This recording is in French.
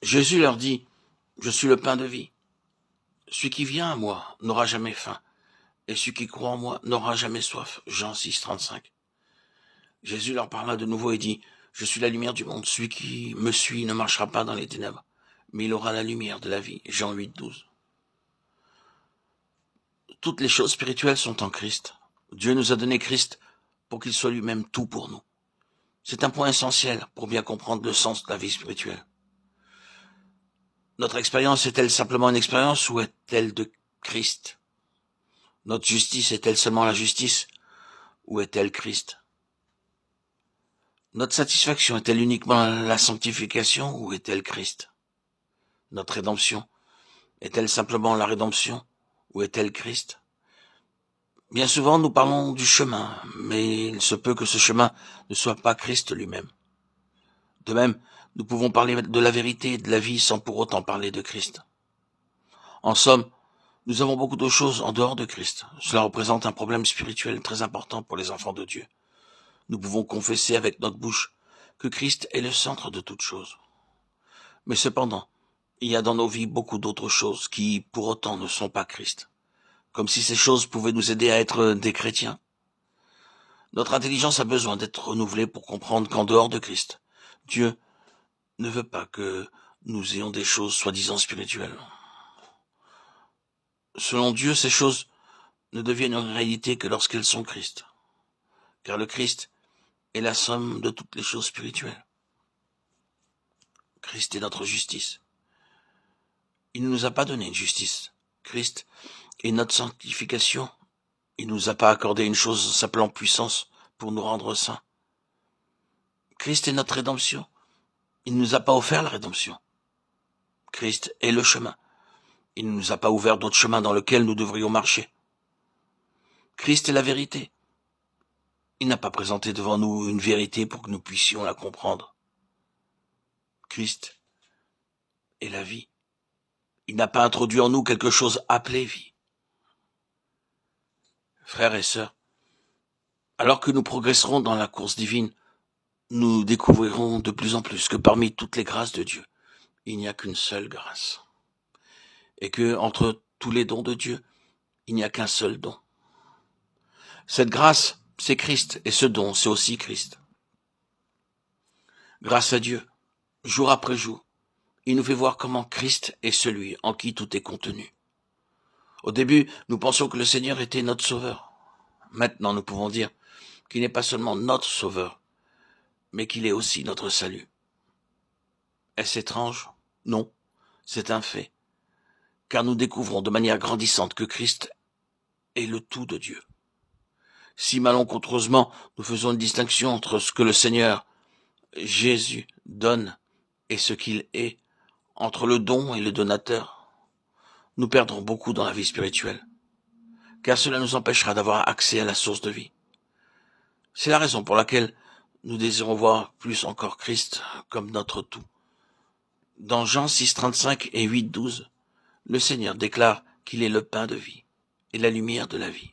Jésus leur dit, « Je suis le pain de vie. Celui qui vient à moi n'aura jamais faim, et celui qui croit en moi n'aura jamais soif. » Jean 6, 35. Jésus leur parla de nouveau et dit, « Je suis la lumière du monde. Celui qui me suit ne marchera pas dans les ténèbres, mais il aura la lumière de la vie. » Jean 8, 12. Toutes les choses spirituelles sont en Christ. Dieu nous a donné Christ pour qu'il soit lui-même tout pour nous. C'est un point essentiel pour bien comprendre le sens de la vie spirituelle. Notre expérience est-elle simplement une expérience ou est-elle de Christ? Notre justice est-elle seulement la justice ou est-elle Christ? Notre satisfaction est-elle uniquement la sanctification ou est-elle Christ? Notre rédemption est-elle simplement la rédemption ou est-elle Christ? Bien souvent, nous parlons du chemin, mais il se peut que ce chemin ne soit pas Christ lui-même. De même, nous pouvons parler de la vérité et de la vie sans pour autant parler de Christ. En somme, nous avons beaucoup de choses en dehors de Christ. Cela représente un problème spirituel très important pour les enfants de Dieu. Nous pouvons confesser avec notre bouche que Christ est le centre de toutes choses. Mais cependant, il y a dans nos vies beaucoup d'autres choses qui, pour autant, ne sont pas Christ. Comme si ces choses pouvaient nous aider à être des chrétiens. Notre intelligence a besoin d'être renouvelée pour comprendre qu'en dehors de Christ, Dieu ne veut pas que nous ayons des choses soi-disant spirituelles. Selon Dieu, ces choses ne deviennent une réalité que lorsqu'elles sont Christ. Car le Christ est la somme de toutes les choses spirituelles. Christ est notre justice. Il ne nous a pas donné une justice. Christ est notre sanctification. Il ne nous a pas accordé une chose s'appelant puissance pour nous rendre saints. Christ est notre rédemption. Il ne nous a pas offert la rédemption. Christ est le chemin. Il ne nous a pas ouvert d'autre chemin dans lequel nous devrions marcher. Christ est la vérité. Il n'a pas présenté devant nous une vérité pour que nous puissions la comprendre. Christ est la vie. Il n'a pas introduit en nous quelque chose appelé vie. Frères et sœurs, alors que nous progresserons dans la course divine, nous découvrirons de plus en plus que parmi toutes les grâces de Dieu, il n'y a qu'une seule grâce. Et que, entre tous les dons de Dieu, il n'y a qu'un seul don. Cette grâce, c'est Christ, et ce don, c'est aussi Christ. Grâce à Dieu, jour après jour, il nous fait voir comment Christ est celui en qui tout est contenu. Au début, nous pensions que le Seigneur était notre sauveur. Maintenant, nous pouvons dire qu'il n'est pas seulement notre sauveur, mais qu'il est aussi notre salut. Est-ce étrange? Non, c'est un fait, car nous découvrons de manière grandissante que Christ est le tout de Dieu. Si malencontreusement nous faisons une distinction entre ce que le Seigneur Jésus donne et ce qu'il est, entre le don et le donateur, nous perdrons beaucoup dans la vie spirituelle, car cela nous empêchera d'avoir accès à la source de vie. C'est la raison pour laquelle nous désirons voir plus encore Christ comme notre tout. Dans Jean 6, 35 et 8, 12, le Seigneur déclare qu'il est le pain de vie et la lumière de la vie.